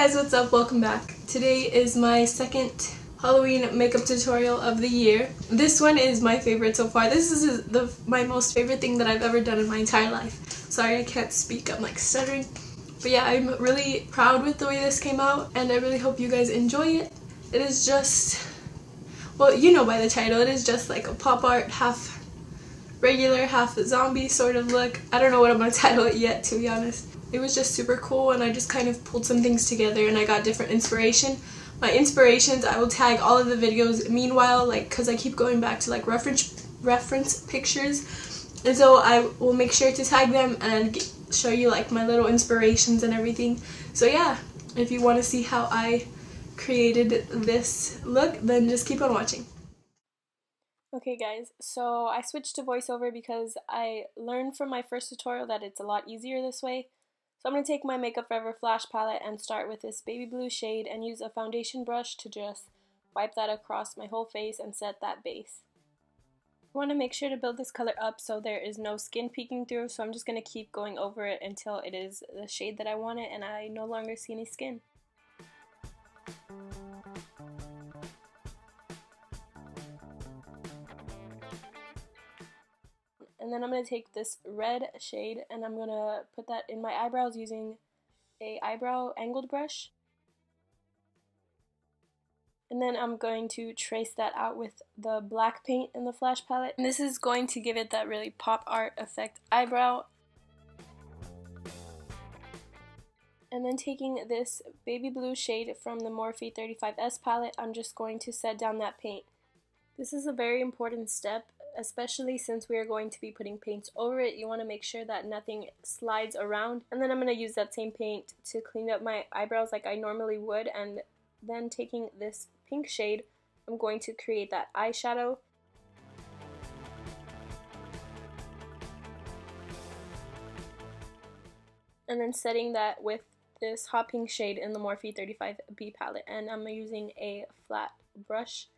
guys, what's up? Welcome back. Today is my second Halloween makeup tutorial of the year. This one is my favorite so far. This is my most favorite thing that I've ever done in my entire life. Sorry, I can't speak. I'm like stuttering. But yeah, I'm really proud with the way this came out, and I really hope you guys enjoy it. It is just, well, you know by the title, it is just like a pop art, half regular, half zombie sort of look. I don't know what I'm gonna title it yet, to be honest. It was just super cool, and I just kind of pulled some things together and I got different inspiration. My inspirations, I will tag all of the videos meanwhile, like, because I keep going back to like reference pictures, and so I will make sure to tag them and show you like my little inspirations and everything. So yeah, if you want to see how I created this look, then just keep on watching. Okay guys, so I switched to voiceover because I learned from my first tutorial that it's a lot easier this way. So I'm going to take my Makeup Forever Flash palette and start with this baby blue shade and use a foundation brush to just wipe that across my whole face and set that base. I want to make sure to build this color up so there is no skin peeking through, so I'm just going to keep going over it until it is the shade that I want it and I no longer see any skin. And then I'm going to take this red shade and I'm going to put that in my eyebrows using a eyebrow angled brush. And then I'm going to trace that out with the black paint in the Flash palette. And this is going to give it that really pop art effect eyebrow. And then taking this baby blue shade from the Morphe 35S palette, I'm just going to set down that paint. This is a very important step, especially since we are going to be putting paints over it. You want to make sure that nothing slides around. And then I'm going to use that same paint to clean up my eyebrows like I normally would. And then taking this pink shade, I'm going to create that eyeshadow. And then setting that with this hot pink shade in the Morphe 35B palette. And I'm using a flat brush.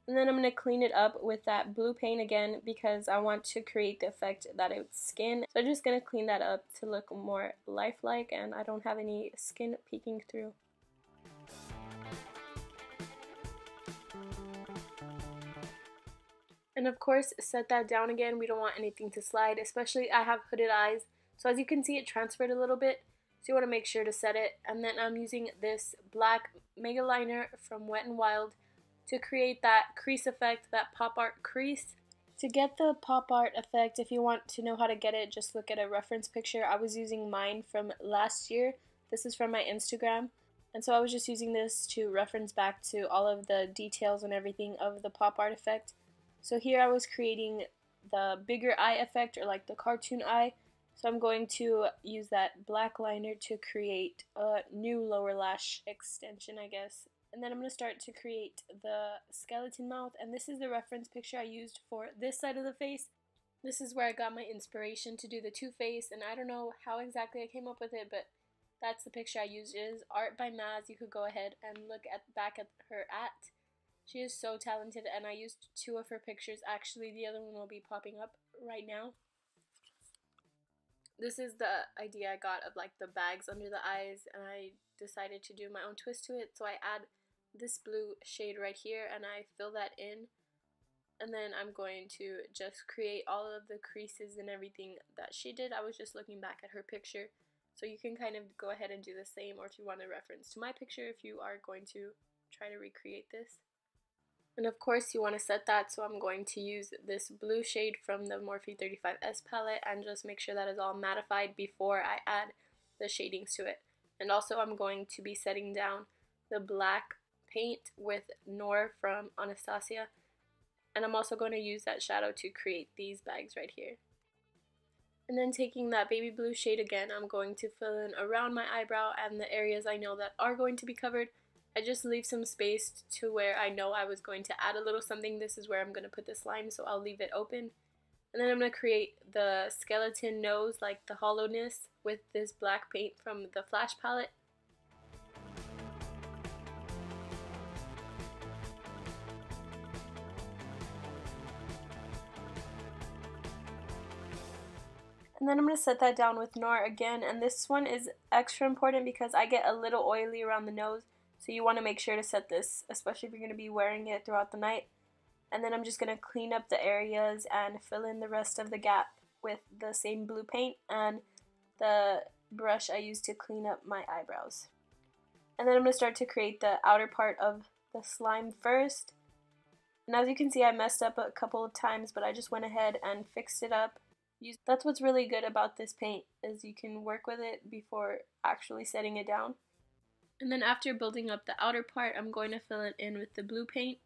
And then I'm going to clean it up with that blue paint again because I want to create the effect that it's skin. So I'm just going to clean that up to look more lifelike and I don't have any skin peeking through. And of course, set that down again. We don't want anything to slide, especially I have hooded eyes. So as you can see, it transferred a little bit. So you want to make sure to set it. And then I'm using this black MegaLiner from Wet n Wild to create that crease effect, that pop art crease. To get the pop art effect, if you want to know how to get it, just look at a reference picture. I was using mine from last year. This is from my Instagram. And so I was just using this to reference back to all of the details and everything of the pop art effect. So here I was creating the bigger eye effect, or like the cartoon eye. So I'm going to use that black liner to create a new lower lash extension, I guess. And then I'm going to start to create the skeleton mouth, and this is the reference picture I used for this side of the face. This is where I got my inspiration to do the two-face, and I don't know how exactly I came up with it, but that's the picture I used. It is art by Maz. You could go ahead and look back at her at. She is so talented, and I used two of her pictures. Actually, the other one will be popping up right now. This is the idea I got of like the bags under the eyes, and I decided to do my own twist to it. So I add this blue shade right here and I fill that in, and then I'm going to just create all of the creases and everything that she did. I was just looking back at her picture, so you can kind of go ahead and do the same, or if you want a reference to my picture if you are going to try to recreate this. And of course you want to set that, so I'm going to use this blue shade from the Morphe 35S palette and just make sure that is all mattified before I add the shadings to it. And also I'm going to be setting down the black paint with Noir from Anastasia, and I'm also going to use that shadow to create these bags right here. And then taking that baby blue shade again, I'm going to fill in around my eyebrow and the areas I know that are going to be covered. I just leave some space to where I know I was going to add a little something. This is where I'm going to put this line, so I'll leave it open. And then I'm going to create the skeleton nose, like the hollowness, with this black paint from the Flash palette. And then I'm going to set that down with Noir again, and this one is extra important because I get a little oily around the nose, so you want to make sure to set this, especially if you're going to be wearing it throughout the night. And then I'm just going to clean up the areas and fill in the rest of the gap with the same blue paint and the brush I used to clean up my eyebrows. And then I'm going to start to create the outer part of the slime first. And as you can see, I messed up a couple of times, but I just went ahead and fixed it up. That's what's really good about this paint, is you can work with it before actually setting it down. And then after building up the outer part, I'm going to fill it in with the blue paint.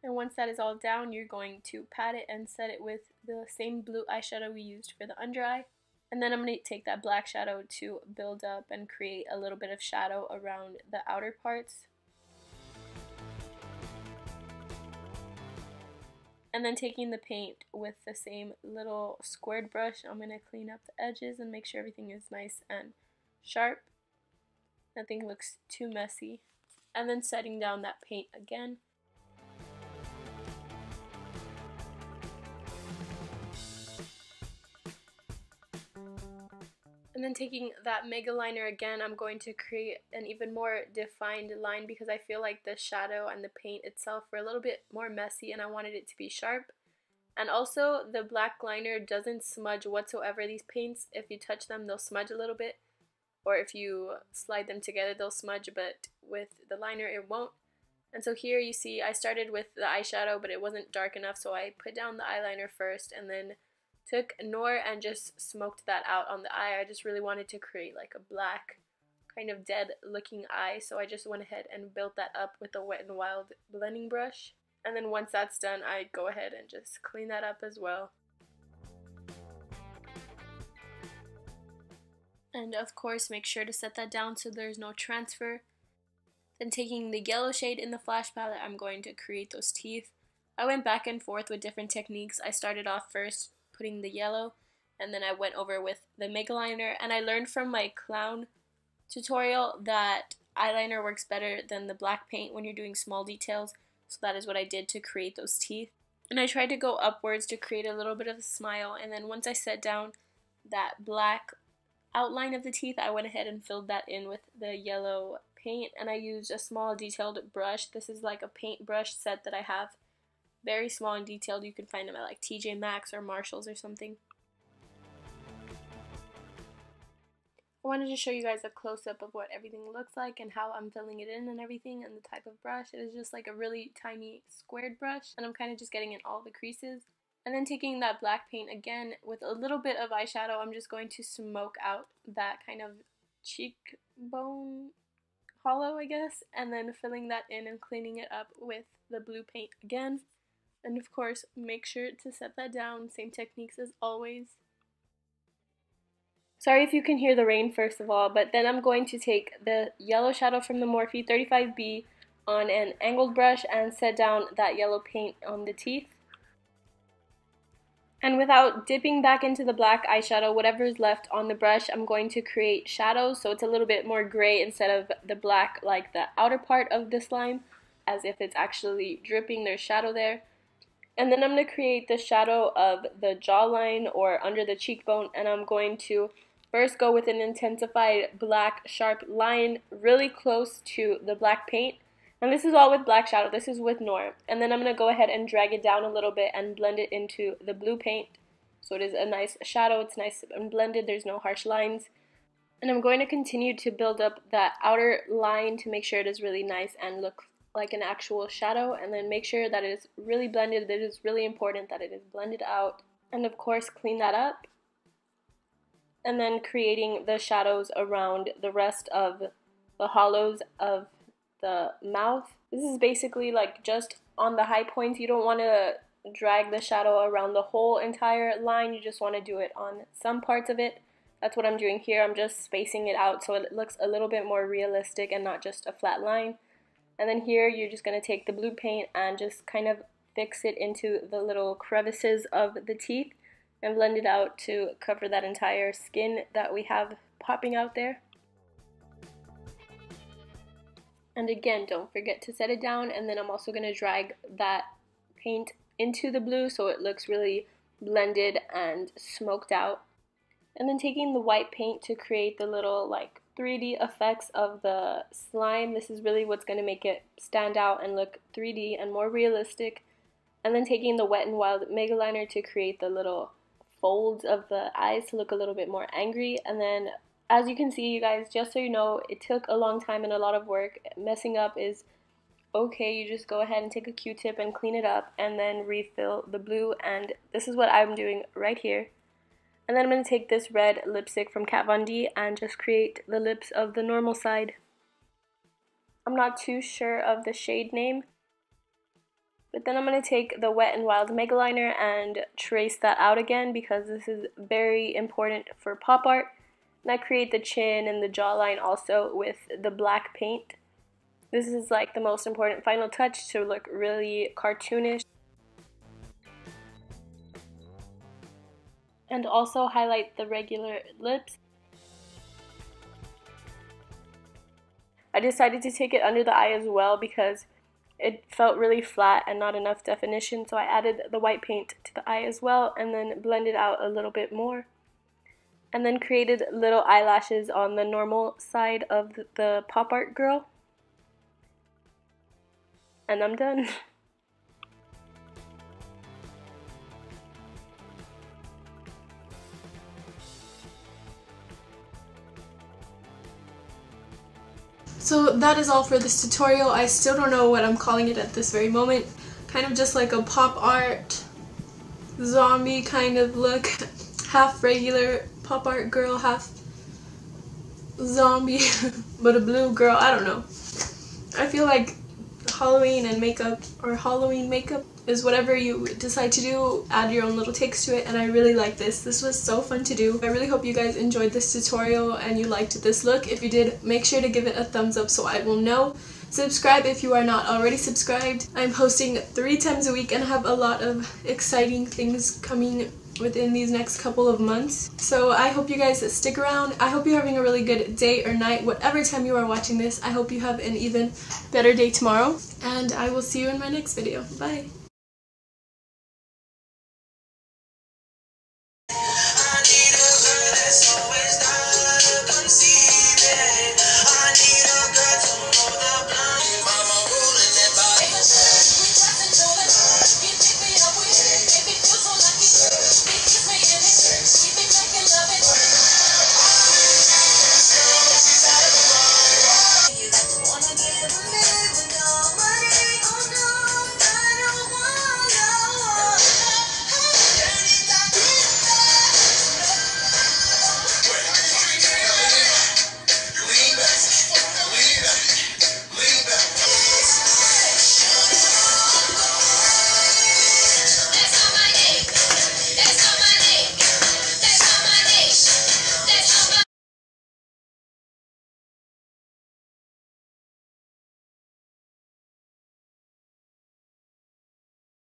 And once that is all down, you're going to pat it and set it with the same blue eyeshadow we used for the under eye. And then I'm going to take that black shadow to build up and create a little bit of shadow around the outer parts. And then taking the paint with the same little squared brush, I'm going to clean up the edges and make sure everything is nice and sharp. Nothing looks too messy. And then setting down that paint again. And then taking that MegaLiner again, I'm going to create an even more defined line because I feel like the shadow and the paint itself were a little bit more messy and I wanted it to be sharp. And also, the black liner doesn't smudge whatsoever. These paints, if you touch them, they'll smudge a little bit. Or if you slide them together, they'll smudge, but with the liner, it won't. And so here you see I started with the eyeshadow, but it wasn't dark enough, so I put down the eyeliner first and then took Noir and just smoked that out on the eye. I just really wanted to create like a black, kind of dead looking eye, so I just went ahead and built that up with a Wet n Wild blending brush. And then once that's done, I go ahead and just clean that up as well. And of course, make sure to set that down so there's no transfer. Then taking the yellow shade in the flash palette, I'm going to create those teeth. I went back and forth with different techniques. I started off first putting the yellow, and then I went over with the MegaLiner, and I learned from my clown tutorial that eyeliner works better than the black paint when you're doing small details, so that is what I did to create those teeth. And I tried to go upwards to create a little bit of a smile, and then once I set down that black outline of the teeth, I went ahead and filled that in with the yellow paint, and I used a small detailed brush. This is like a paint brush set that I have. Very small and detailed. You can find them at like TJ Maxx or Marshalls or something. I wanted to show you guys a close-up of what everything looks like and how I'm filling it in and everything, and the type of brush. It is just like a really tiny squared brush, and I'm kind of just getting in all the creases. And then taking that black paint again with a little bit of eyeshadow, I'm just going to smoke out that kind of cheekbone hollow, I guess, and then filling that in and cleaning it up with the blue paint again. And of course, make sure to set that down, same techniques as always. Sorry if you can hear the rain first of all, but then I'm going to take the yellow shadow from the Morphe 35B on an angled brush and set down that yellow paint on the teeth. And without dipping back into the black eyeshadow, whatever is left on the brush, I'm going to create shadows so it's a little bit more gray instead of the black like the outer part of the slime, as if it's actually dripping, there's shadow there. And then I'm going to create the shadow of the jawline or under the cheekbone, and I'm going to first go with an intensified black sharp line really close to the black paint. And this is all with black shadow, this is with Noir. And then I'm going to go ahead and drag it down a little bit and blend it into the blue paint. So it is a nice shadow, it's nice and blended, there's no harsh lines. And I'm going to continue to build up that outer line to make sure it is really nice and look like an actual shadow, and then make sure that it is really blended. It is really important that it is blended out, and of course clean that up. And then creating the shadows around the rest of the hollows of the mouth. This is basically like just on the high points. You don't want to drag the shadow around the whole entire line, you just want to do it on some parts of it. That's what I'm doing here. I'm just spacing it out so it looks a little bit more realistic and not just a flat line. And then here you're just going to take the blue paint and just kind of fix it into the little crevices of the teeth and blend it out to cover that entire skin that we have popping out there. And again, don't forget to set it down, and then I'm also going to drag that paint into the blue so it looks really blended and smoked out. And then taking the white paint to create the little like 3D effects of the slime. This is really what's going to make it stand out and look 3D and more realistic. And then taking the Wet n Wild MegaLiner to create the little folds of the eyes to look a little bit more angry. And then, as you can see, you guys, just so you know, it took a long time and a lot of work. Messing up is okay. You just go ahead and take a Q-tip and clean it up and then refill the blue. And this is what I'm doing right here. And then I'm going to take this red lipstick from Kat Von D and just create the lips of the normal side. I'm not too sure of the shade name. But then I'm going to take the Wet n Wild MegaLiner and trace that out again because this is very important for pop art. And I create the chin and the jawline also with the black paint. This is like the most important final touch to look really cartoonish. And also highlight the regular lips. I decided to take it under the eye as well because it felt really flat and not enough definition, so I added the white paint to the eye as well and then blended out a little bit more. And then created little eyelashes on the normal side of the pop art girl. And I'm done. So that is all for this tutorial. I still don't know what I'm calling it at this very moment. Kind of just like a pop art zombie kind of look. Half regular pop art girl, half zombie, but a blue girl. I don't know. I feel like Halloween and makeup, or Halloween makeup, is whatever you decide to do. Add your own little takes to it, and I really like this. This was so fun to do. I really hope you guys enjoyed this tutorial and you liked this look. If you did, make sure to give it a thumbs up so I will know. Subscribe if you are not already subscribed. I'm posting 3 times a week and have a lot of exciting things coming within these next couple of months. So I hope you guys stick around. I hope you're having a really good day or night, whatever time you are watching this. I hope you have an even better day tomorrow, and I will see you in my next video. Bye!